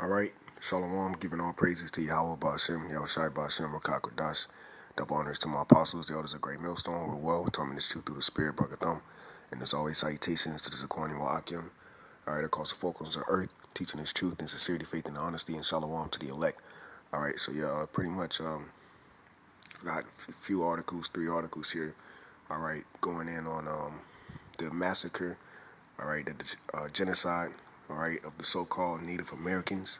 Alright, Shalom, giving all praises to YAHAWASHI, YAHAWASHI, Rakakadash. Double honors to my apostles, the elders of Great Millstone, who are well, taught me this truth through the Spirit, Bragatham. And as always, salutations to the Zaquani Wa'akim. Alright, across the four corners of the earth, teaching this truth in sincerity, faith, and honesty, and Shalom to the elect. Alright, so yeah, pretty much, got a few articles, 3 articles here. Alright, going in on the massacre, alright, the genocide, alright, of the so-called Native Americans,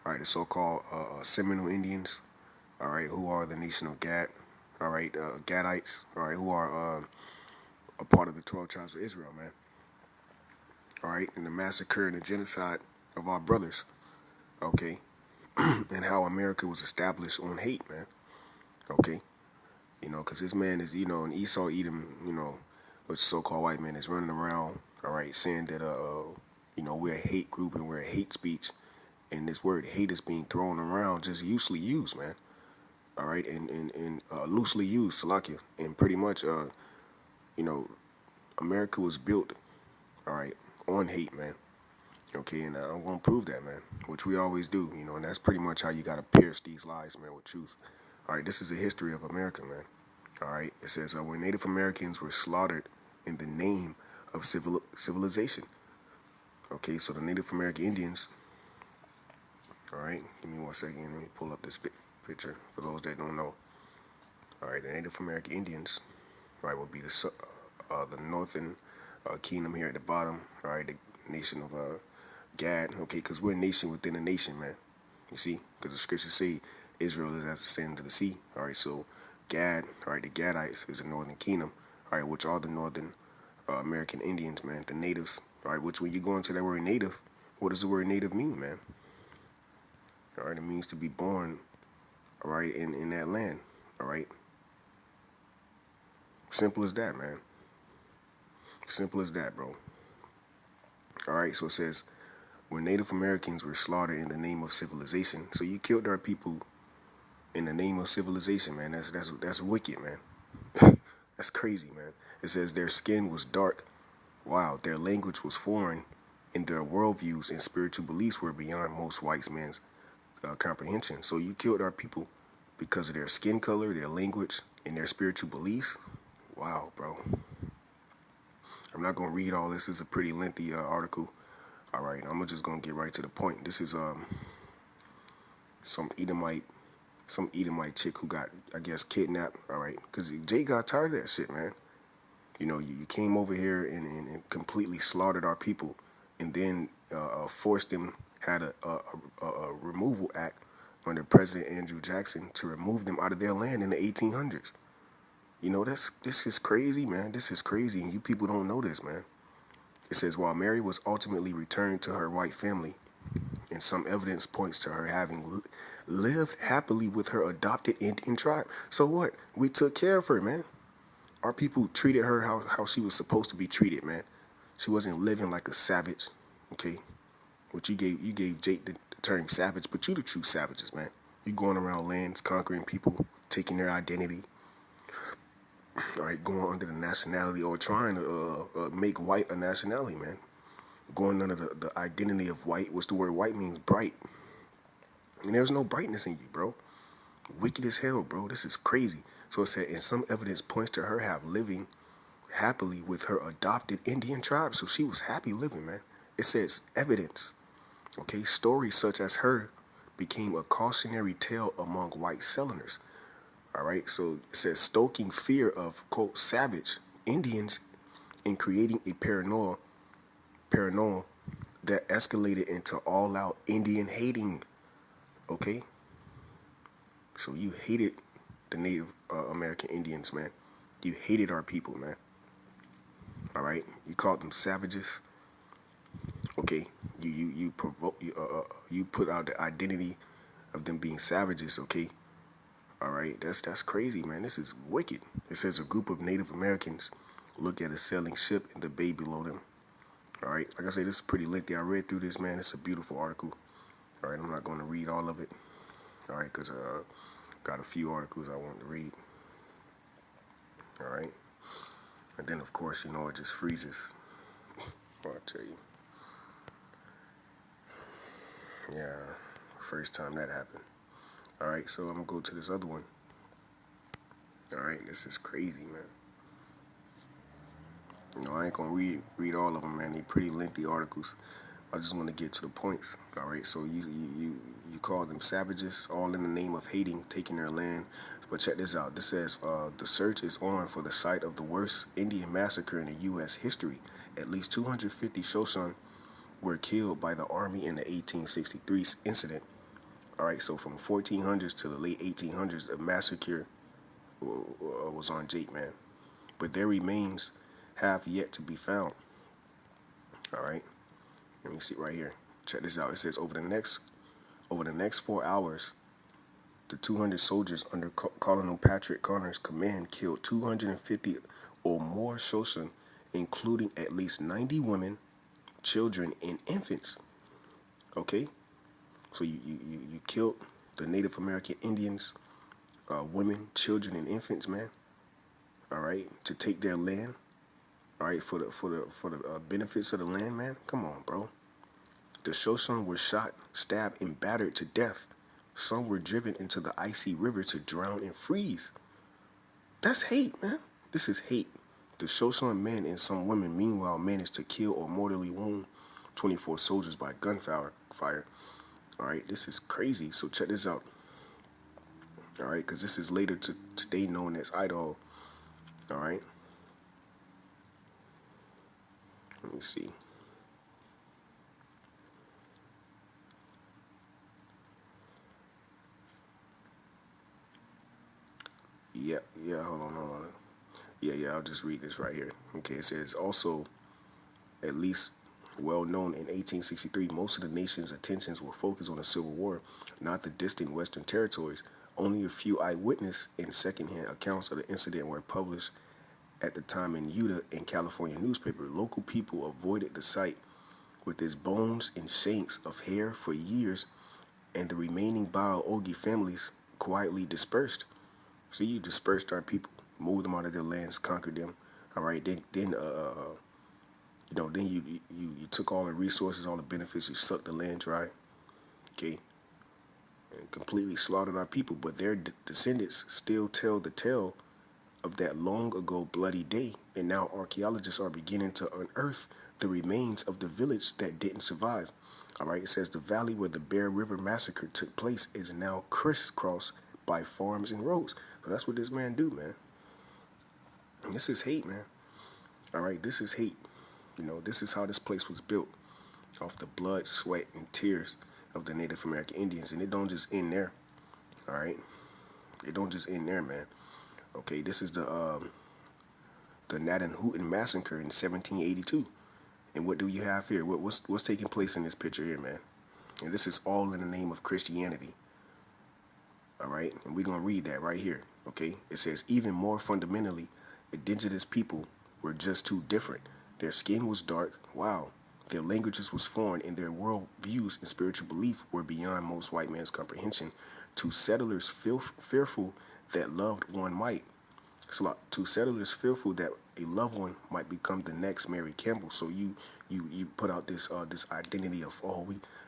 alright, the so-called Seminole Indians, alright, who are the nation of Gad, alright, Gadites, alright, who are a part of the 12 tribes of Israel, man. Alright, and the massacre and the genocide of our brothers, okay, and how America was established on hate, man, okay. You know, because this man is, and Esau Edom, which so-called white man is running around, all right, saying that, we're a hate group and we're a hate speech. And this word hate is being thrown around, just loosely used, man. All right, and loosely used, Salakia. And pretty much, America was built, all right, on hate, man. Okay, and I'm going to prove that, man, which we always do, and that's pretty much how you got to pierce these lies, man, with truth. All right, this is the history of America, man. All right, it says when Native Americans were slaughtered in the name of civilization. Okay, so the Native American Indians, all right, give me 1 second, let me pull up this picture for those that don't know. All right, the Native American Indians, right, will be the northern kingdom here at the bottom, all right, the nation of Gad, okay, because we're a nation within a nation, man. You see, because the scriptures say Israel is as the sand of the sea. All right, so Gad, all right, the Gadites is the northern kingdom, all right, which are the northern American Indians, man, the natives, all right, which when you go into that word native, what does the word native mean, man? All right, it means to be born, all right, in that land, all right. Simple as that, man. Simple as that, bro. All right, so it says, when Native Americans were slaughtered in the name of civilization, so you killed our people in the name of civilization, man. That's wicked, man. That's crazy, man. It says their skin was dark. Wow, their language was foreign, and their worldviews and spiritual beliefs were beyond most white men's comprehension. So you killed our people because of their skin color, their language, and their spiritual beliefs. Wow, bro. I'm not gonna read all this. It's a pretty lengthy article. All right, I'm just gonna get right to the point. This is some Edomite chick who got, I guess, kidnapped. All right, because Jay got tired of that shit, man. You came over here and completely slaughtered our people, and then forced them, had a removal act under President Andrew Jackson to remove them out of their land in the 1800s. This is crazy, man. This is crazy, and you people don't know this, man. It says, while Mary was ultimately returned to her white family, and some evidence points to her having lived happily with her adopted Indian tribe. So what? We took care of her, man. Our people treated her how she was supposed to be treated, man. She wasn't living like a savage, okay? Which you gave Jake the term savage, but you the true savages, man. You going around lands, conquering people, taking their identity, all right, going under the nationality or trying to make white a nationality, man. Going under the identity of white. What's the word white means? Bright. And there's no brightness in you, bro. Wicked as hell, bro. This is crazy. So it said, and some evidence points to her have living happily with her adopted Indian tribe. So she was happy living, man. It says evidence. Okay, stories such as her became a cautionary tale among white Southerners. All right, so it says stoking fear of, quote, savage Indians and creating a paranoia that escalated into all-out Indian hating. Okay, so you hated the Native American Indians, man. You hated our people, man. All right, you called them savages. Okay, you put out the identity of them being savages. Okay. All right, that's crazy, man. This is wicked. It says a group of Native Americans look at a sailing ship in the bay below them. All right, like I said, this is pretty lengthy. I read through this, man. It's a beautiful article. All right, I'm not going to read all of it. All right, because got a few articles I want to read. All right, and then of course, it just freezes. I'll tell you. Yeah, first time that happened. All right, so I'm gonna go to this other one. All right, this is crazy, man. I ain't gonna read all of them, man. They're pretty lengthy articles. I just want to get to the points. All right, so you call them savages, all in the name of hating, taking their land. But check this out. This says the search is on for the site of the worst Indian massacre in the U.S. history. At least 250 Shoshone were killed by the army in the 1863 incident. All right, so from 1400s to the late 1800s, the massacre was on Jake, man. But their remains have yet to be found. All right, let me see right here. Check this out. It says over the next 4 hours, the 200 soldiers under Colonel Patrick Connor's command killed 250 or more Shoshone, including at least 90 women, children, and infants. Okay, so you killed the Native American Indians, women, children, and infants, man. All right, to take their land. All right, for the benefits of the land, man. Come on, bro. The Shoshone were shot, stabbed, and battered to death. Some were driven into the icy river to drown and freeze. That's hate, man. This is hate. The Shoshone men and some women, meanwhile, managed to kill or mortally wound 24 soldiers by gunfire. All right, this is crazy. So check this out. All right, because this is later today known as Idaho. All right. Let me see. Yeah, hold on. Yeah, I'll just read this right here. Okay, it says also, at least well known in 1863, most of the nation's attentions were focused on the Civil War, not the distant Western territories. Only a few eyewitness and secondhand accounts of the incident were published at the time in Utah and California newspaper. Local people avoided the site with its bones and shanks of hair for years, and the remaining Baal-Ogi families quietly dispersed. So you dispersed our people, moved them out of their lands, conquered them. All right, then you took all the resources, all the benefits, you sucked the land dry, okay, and completely slaughtered our people. But their descendants still tell the tale of that long ago bloody day, and now archaeologists are beginning to unearth the remains of the village that didn't survive. All right, it says the valley where the Bear River massacre took place is now crisscrossed by farms and roads. So that's what this man do, man. And this is hate, man. All right, this is hate. This is how this place was built, off the blood, sweat, and tears of the Native American Indians. And it don't just end there. All right, it don't just end there, man. Okay, this is the Nathan massacre in 1782. And what do you have here? What's taking place in this picture here, man? And this is all in the name of Christianity. All right, and we're gonna read that right here. Okay, it says even more fundamentally, indigenous people were just too different. Their skin was dark. Wow. Their languages was foreign, and their world views and spiritual belief were beyond most white man's comprehension. To settlers fearful that loved one might. To settlers fearful that a loved one might become the next Mary Campbell. So you put out this identity of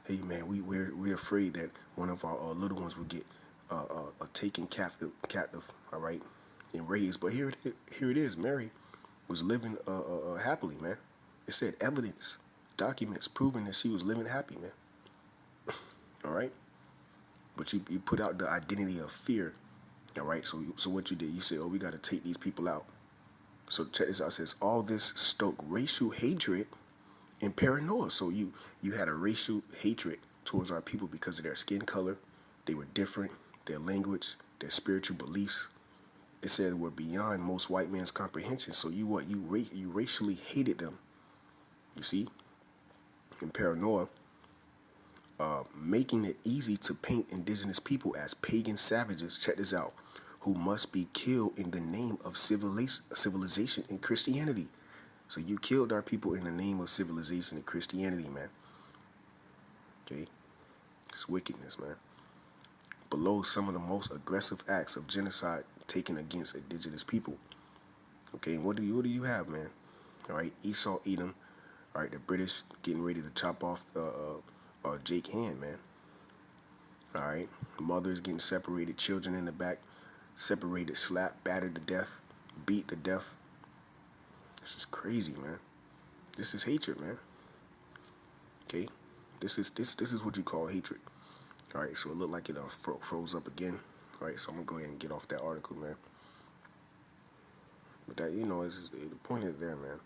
hey man, we're afraid that one of our little ones will get taken captive. All right, and raised. But here it is. Mary was living happily, man. It said evidence, documents proving that she was living happy, man. All right, but you put out the identity of fear. All right, so what you did, you said, we got to take these people out. So check this out. It says all this stoked racial hatred and paranoia. So you had a racial hatred towards our people because of their skin color. They were different. Their language, their spiritual beliefs. It said were beyond most white man's comprehension. So you racially hated them. You see, and paranoia, making it easy to paint indigenous people as pagan savages. Check this out, who must be killed in the name of civilization and Christianity. So you killed our people in the name of civilization and Christianity, man. Okay, it's wickedness, man. Below some of the most aggressive acts of genocide taken against indigenous people. Okay, what do you have, man? All right, Esau, Edom. All right, the British getting ready to chop off Jake hand, man. All right, mothers getting separated, children in the back, separated, slapped, battered to death, beat to death. This is crazy, man. This is hatred, man. Okay, this is what you call hatred. All right, so it looked like it froze up again. All right, so I'm gonna go ahead and get off that article, man. But that, the point is there, man.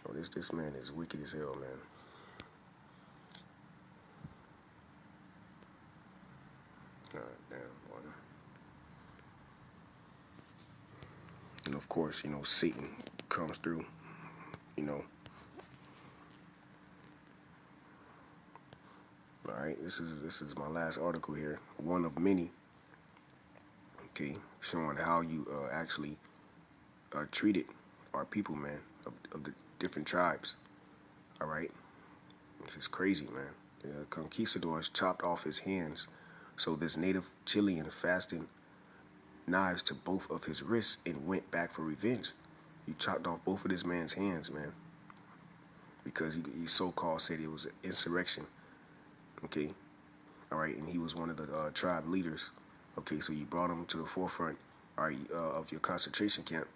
Oh, this man is wicked as hell, man. God damn, boy. And of course, Satan comes through, All right, this is my last article here, one of many. Okay, showing how you actually treated our people, man, of the different tribes. All right, this is crazy, man. The conquistadors chopped off his hands, so this native Chilean fastened knives to both of his wrists and went back for revenge. You chopped off both of this man's hands, man, because he so-called said it was an insurrection. Okay, all right, and he was one of the tribe leaders. Okay, so you brought him to the forefront, all right, of your concentration camp,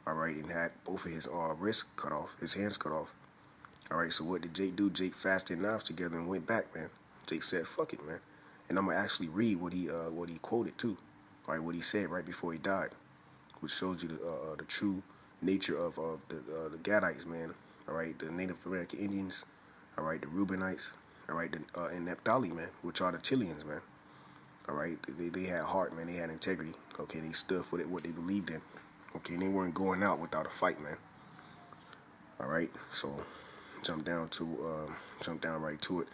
all right, and had both of his wrists cut off, his hands cut off. All right, so what did Jake do? Jake fastened knives together and went back, man. Jake said, "Fuck it, man," and I'm gonna actually read what he quoted too, all right, what he said right before he died, which shows you the true nature of the Gadites, man. All right, the Native American Indians, all right, the Reubenites, all right, and Naphtali, man, which are the Chileans, man. All right, they had heart, man. They had integrity. Okay, they stood for what they believed in. Okay, and they weren't going out without a fight, man. All right, so jump down right to it.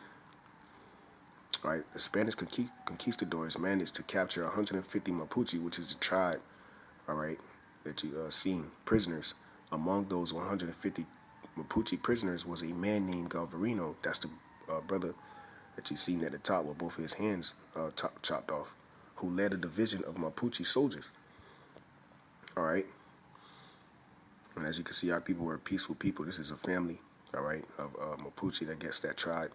All right, the Spanish conquistadors managed to capture 150 Mapuche, which is the tribe, all right, that you seen, prisoners. Among those 150 Mapuche prisoners was a man named Galvarino. That's the brother that you seen at the top with both of his hands chopped off, who led a division of Mapuche soldiers. All right. And as you can see, our people were peaceful people. This is a family, all right, of Mapuche that gets that tribe.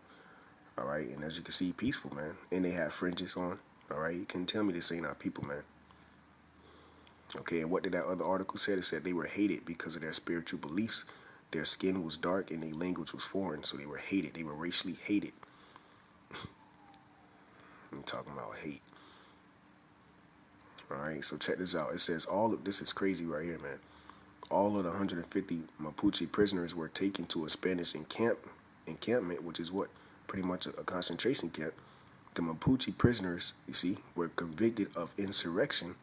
All right. And as you can see, peaceful, man. And they have fringes on. All right. You can tell me this ain't our people, man. Okay. And what did that other article say? It said they were hated because of their spiritual beliefs. Their skin was dark and their language was foreign. So they were hated. They were racially hated. I'm talking about hate. All right, so check this out. It says this is crazy right here, man. All of the 150 Mapuche prisoners were taken to a Spanish encampment, which is what? Pretty much a concentration camp. The Mapuche prisoners, you see, were convicted of insurrection,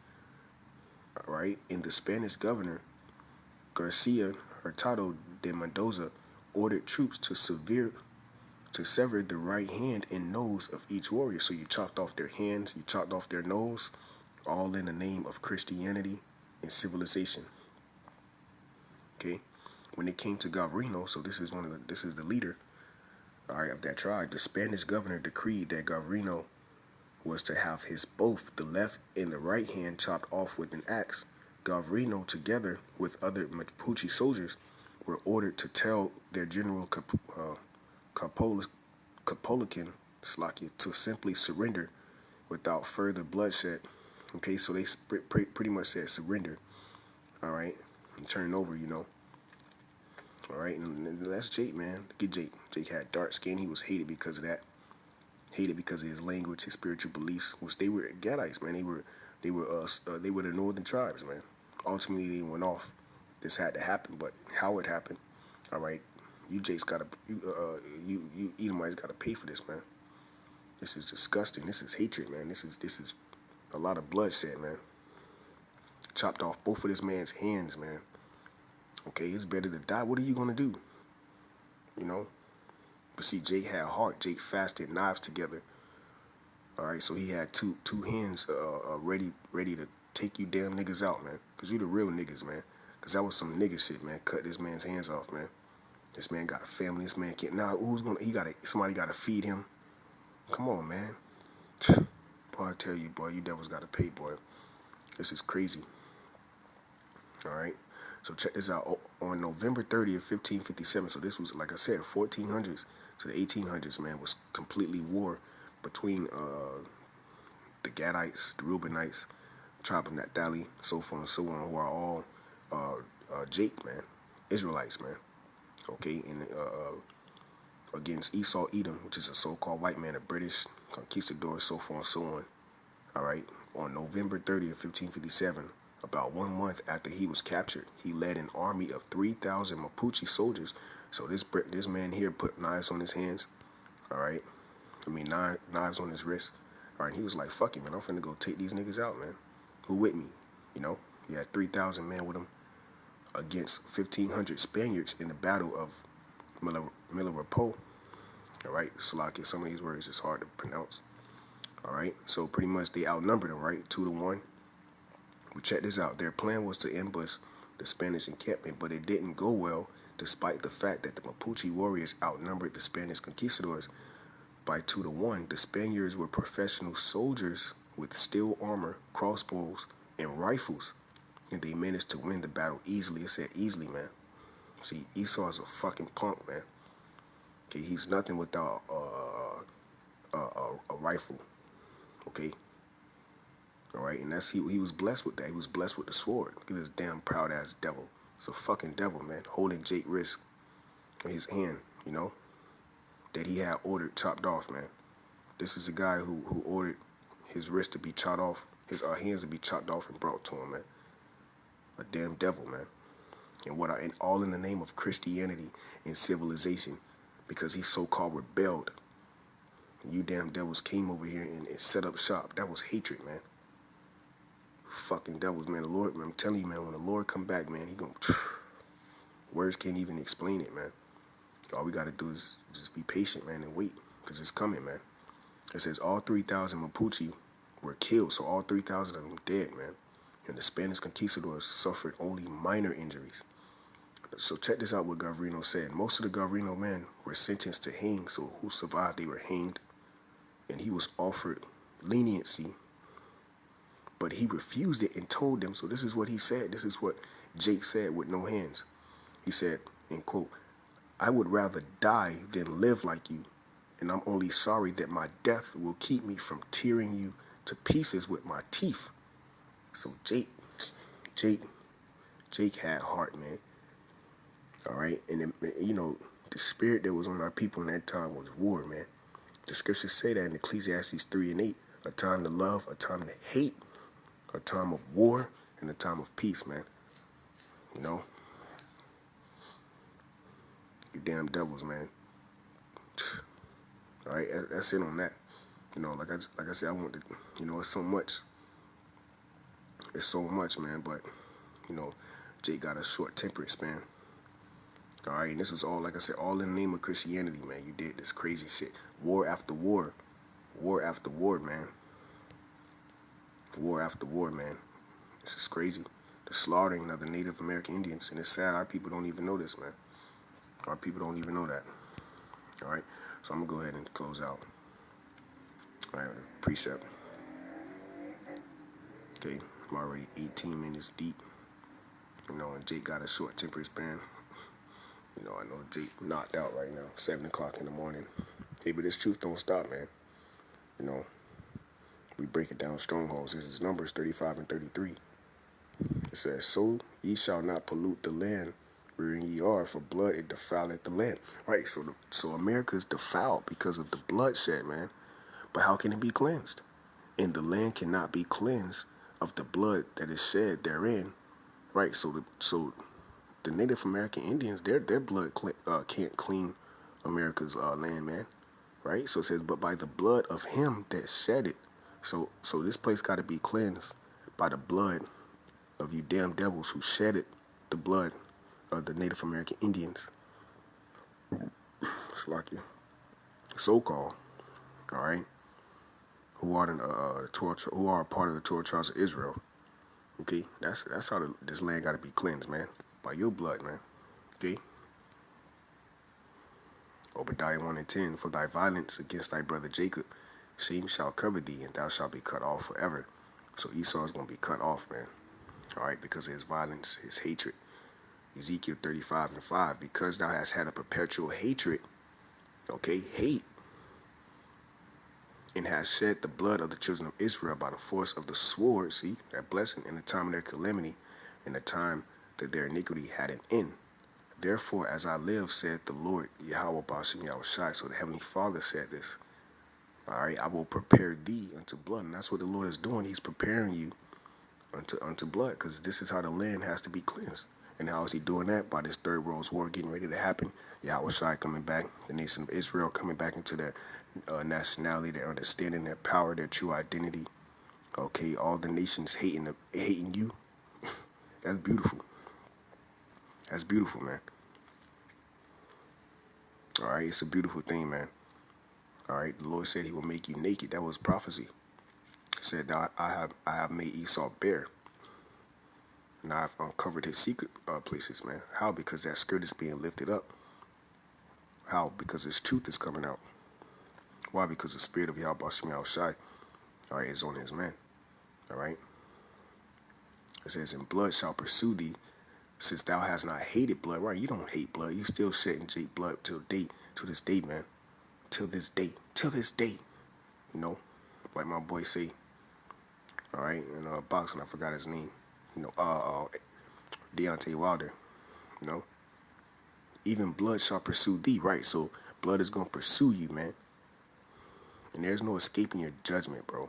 all right? And the Spanish governor, Garcia Hurtado de Mendoza, ordered troops to sever the right hand and nose of each warrior. So you chopped off their hands, you chopped off their nose, all in the name of Christianity and civilization. Okay, when it came to Galvarino, so this is the leader, all right, of that tribe. The Spanish governor decreed that Galvarino was to have both the left and the right hand chopped off with an axe. Galvarino, together with other Mapuche soldiers, were ordered to tell their general Capolican to simply surrender without further bloodshed. Okay, so they pretty much said surrender. All right, and turn over, All right, and that's Jake, man. Look at Jake. Jake had dark skin. He was hated because of that. Hated because of his language, his spiritual beliefs, which they were Gadites, man. They were the northern tribes, man. Ultimately, they went off. This had to happen, but how it happened, all right. You Jake's gotta, you Edomites gotta pay for this, man. This is disgusting. This is hatred, man. This is a lot of bloodshed, man. Chopped off both of this man's hands, man. Okay, it's better to die. What are you gonna do? But see, Jake had heart. Jake fastened knives together. All right, so he had two hands ready to take you damn niggas out, man. Cause you the real niggas, man. Cause that was some nigga shit, man. Cut this man's hands off, man. This man got a family. This man can't. Now somebody gotta feed him. Come on, man. Boy, I tell you, boy, you devils gotta pay, boy. This is crazy. All right. So check this out. On November 30th, 1557, so this was, like I said, 1400s to the 1800s, man, was completely war between the Gadites, the Reubenites, tribe of Naphtali, so forth and so on, who are all Jake, man, Israelites, man. Okay, and against Esau Edom, which is a so-called white man, a British conquistador, so forth and so on. All right, on November 30th, 1557, about 1 month after he was captured, he led an army of 3,000 Mapuche soldiers. So this man here put knives on his hands. All right, I mean knives on his wrists. All right, he was like, "Fuck it, man, I'm finna go take these niggas out, man. Who with me?" You know, he had 3,000 men with him against 1,500 Spaniards in the Battle of Millarapo. All right, Salakia, some of these words is hard to pronounce. All right, so pretty much they outnumbered them, right, 2-1. But check this out. Their plan was to ambush the Spanish encampment, but it didn't go well, despite the fact that the Mapuche warriors outnumbered the Spanish conquistadors by 2-1. The Spaniards were professional soldiers with steel armor, crossbows, and rifles, and they managed to win the battle easily. It said easily, man. See, Esau is a fucking punk, man. Okay, he's nothing without a rifle. Okay. All right, and he was blessed with that. He was blessed with the sword. Look at this damn proud ass devil. It's a fucking devil, man, holding Jake wrist in his hand, you know, that he had ordered chopped off, man. This is a guy who ordered his wrist to be chopped off, his hands to be chopped off and brought to him, man. A damn devil, man. And all in the name of Christianity and civilization, because he so-called rebelled. You damn devils came over here and set up shop. That was hatred, man. Fucking devils, man. The Lord, man, I'm telling you, man, when the Lord come back, man, he gonna words can't even explain it, man. All we gotta do is just be patient, man, and wait, because it's coming, man. It says all 3,000 Mapuche were killed, so all 3,000 of them dead, man. And the Spanish conquistadors suffered only minor injuries. So check this out what Gavrino said. Most of the Gavrino men were sentenced to hang, so who survived, they were hanged. And he was offered leniency, but he refused it and told them, so this is what he said. This is what Jake said with no hands. He said, in quote, "I would rather die than live like you, and I'm only sorry that my death will keep me from tearing you to pieces with my teeth." So Jake had heart, man. All right, and then, you know, the spirit that was on our people in that time was war, man. The scriptures say that in Ecclesiastes 3:8, a time to love, a time to hate, a time of war, and a time of peace, man. You know? You damn devils, man. All right, that's it on that. You know, like I said, I want to, you know, it's so much. It's so much, man, but, you know, Jake got a short temperate span. All right, and this was all, like I said, all in the name of Christianity, man. You did this crazy shit. War after war. War after war, man. War after war, man. This is crazy. The slaughtering of the Native American Indians. And it's sad our people don't even know this, man. Our people don't even know that. All right, so I'm going to go ahead and close out. All right, precept. Okay, I'm already 18 minutes deep. You know, and Jake got a short temperate span. You know, I know Jake knocked out right now, 7 o'clock in the morning. Hey, but this truth don't stop, man. You know, we break it down strongholds. This is Numbers 35 and 33. It says, "So ye shall not pollute the land wherein ye are, for blood it defileth the land." Right, so America's defiled because of the bloodshed, man. But how can it be cleansed? And the land cannot be cleansed of the blood that is shed therein. Right, so the Native American Indians, their blood can't clean America's land, man. Right, so it says, "But by the blood of him that shed it." So this place got to be cleansed by the blood of you damn devils who shedded the blood of the Native American Indians. Slakia. So-called, all right, who are who are a part of the 12 tribes of Israel. Okay, that's how this land got to be cleansed, man, by your blood, man. Okay. Obadiah 1 and 10, "For thy violence against thy brother Jacob, shame shall cover thee, and thou shalt be cut off forever." So Esau is going to be cut off, man. All right, because of his violence, his hatred. Ezekiel 35 and 5, "Because thou hast had a perpetual hatred," okay, hate, and has shed the blood of the children of Israel by the force of the sword, see, that blessing, in the time of their calamity, in the time that their iniquity had an end. Therefore, as I live, said the Lord, YAHAWASHI. So the Heavenly Father said this. All right, I will prepare thee unto blood. And that's what the Lord is doing. He's preparing you unto blood, because this is how the land has to be cleansed. And how is he doing that? By this third world war getting ready to happen. YAHWAHSHI coming back, the nation of Israel coming back into their nationality, their understanding, their power, their true identity. Okay, all the nations hating you. That's beautiful. That's beautiful, man. All right, it's a beautiful thing, man. All right, the Lord said he will make you naked. That was prophecy. He said, that I have made Esau bare. And I've uncovered his secret places, man. How? Because that skirt is being lifted up. How? Because his truth is coming out. Why? Because the spirit of YAHWAHSHI, all right, is on his man. All right. It says, "And blood shall pursue thee, since thou hast not hated blood." Right? You don't hate blood. You still shedding blood till this day, man. Till this day. Till this day. You know, like my boy say. All right, in boxing, I forgot his name. You know, Deontay Wilder. You know, even blood shall pursue thee. Right? So blood is gonna pursue you, man. And there's no escaping your judgment, bro.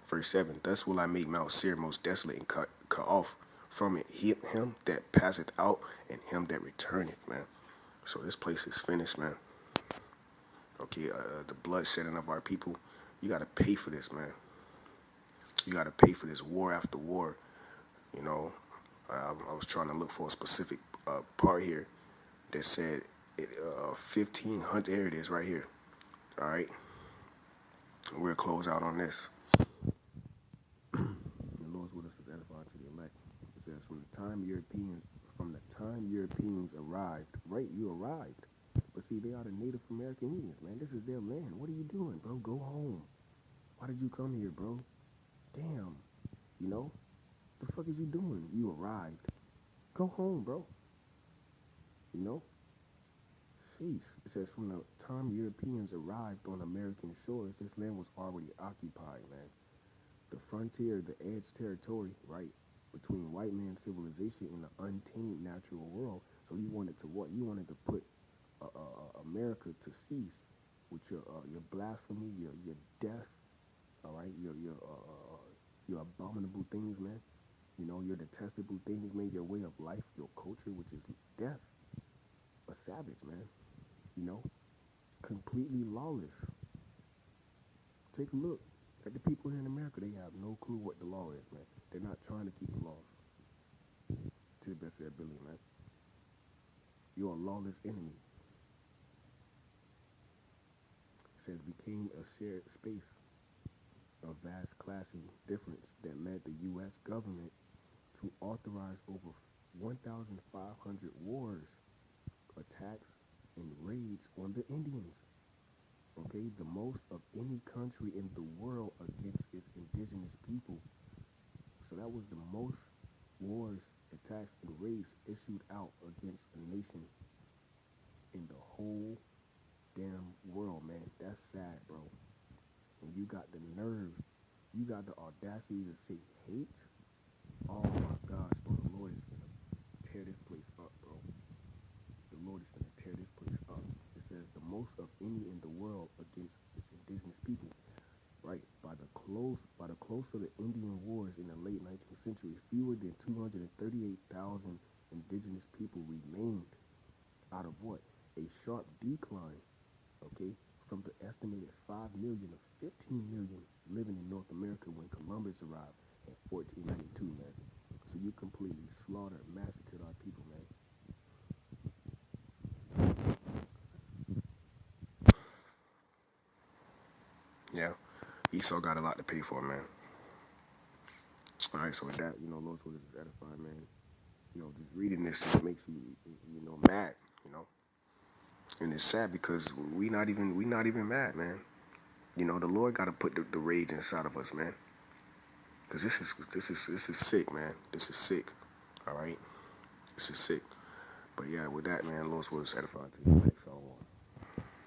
Verse 7, thus will I make Mount Seir most desolate, and cut off from it him that passeth out, and him that returneth, man. So this place is finished, man. Okay, the bloodshedding of our people, you got to pay for this, man. You got to pay for this war after war. You know, I was trying to look for a specific part here that said 1,500. There it is right here. All right. We'll close out on this. The Lord's will is edified to the elect. It says, from the time Europeans arrived, right? You arrived. But see, they are the Native American Indians, man. This is their land. What are you doing, bro? Go home. Why did you come here, bro? Damn. You know? The fuck is you doing? You arrived. Go home, bro. You know? Sheesh. It says, from the time Europeans arrived on American shores, this land was already occupied, man. The frontier, the edge territory, right, between white man civilization and the untamed natural world. So you wanted to what? You wanted to put America to cease with your blasphemy, your death, all right, your abominable things, man. You know, your detestable things, man. Your way of life, your culture, which is death. A savage, man. You know, completely lawless. Take a look at the people here in America. They have no clue what the law is, man. They're not trying to keep the laws to the best of their ability, man. You're a lawless enemy. It says became a shared space of vast clashing difference that led the U.S. government to authorize over 1,500 wars, attacks, and raids on the Indians. Okay, the most of any country in the world against its indigenous people. So that was the most wars, attacks, and raids issued out against a nation in the whole damn world, man. That's sad, bro. And you got the nerve, you got the audacity to say hate. Oh my gosh, bro. The Lord is gonna tear this place up, bro. The Lord is gonna tear this place up. It says the most of any in the world against its indigenous people. Right, by the close of the Indian Wars in the late 19th century, fewer than 238,000 indigenous people remained, out of what? A sharp decline, okay, from the estimated 5 million of 15 million living in North America when Columbus arrived in 1492, man. So you completely slaughtered, massacred our people, man. Yeah, Esau got a lot to pay for, man. All right, so with that, you know, Lord's will is edified, man. You know, just reading this just makes you know, mad, you know. And it's sad because we not even mad, man. You know, the Lord got to put the rage inside of us, man. Cause this is sick, man. This is sick. All right, this is sick. But yeah, with that, man, Lord's will is edified to you.